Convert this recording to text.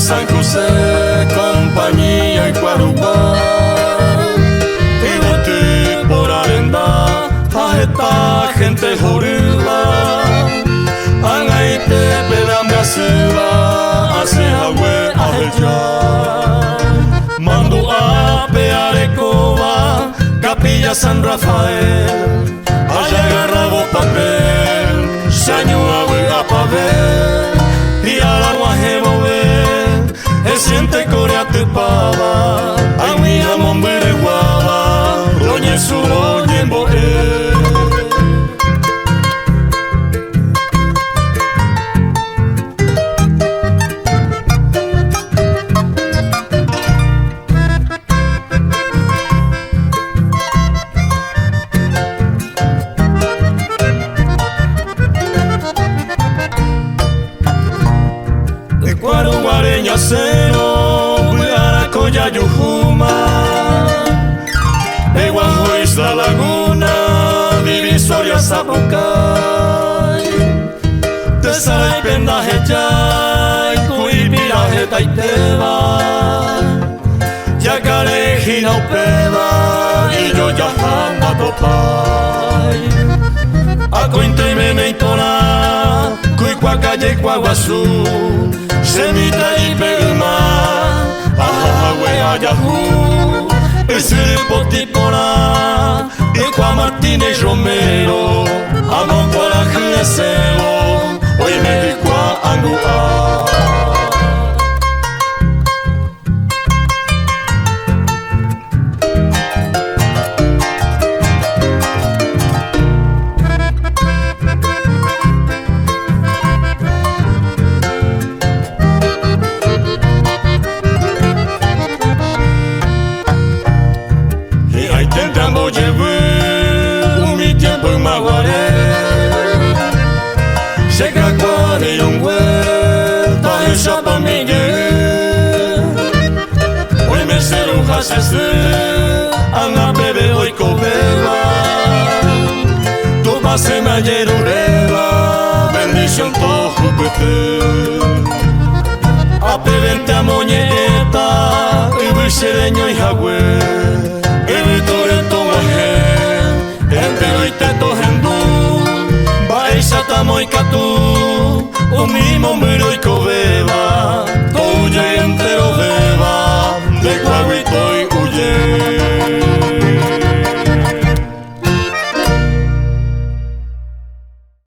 San José, compañía y Cuarugua. Y bote por arenda, a esta gente joruba. Angaite pedambe asiba, hace agüe a ella. Mando a Pearecoba, Capilla San Rafael. Allá agarrado papel, Saño a pavel. Y a la guajebo ve, siente corea te pava. A mi amor me guava, doña su oye boe. Guareña cero, Buaracoya Yujuma, de Guajo Isla Laguna, Divisoria Zapucay, de Saray Pendaje Chay, Cuipiraje Taiteba, Yacaré Ginaupeba, y yo Yajanda Topay, Acointe y Meneitona, Cuicuacalle Cuaguazú. Semita y Pegma, Ajahue Ayahu, ese potipona, Equa Martínez Romero, Amon Coraje Cebo, hoy me dijo a Angua. Anga bebe hoy cobeba, tu base me ayerureba, bendición tojo pete. Apevente a moñeta, y buisereño y jagüe, y vitoreto guaje, entero y teto gendú, baisa tamo y catú, un mimo miro y cobe.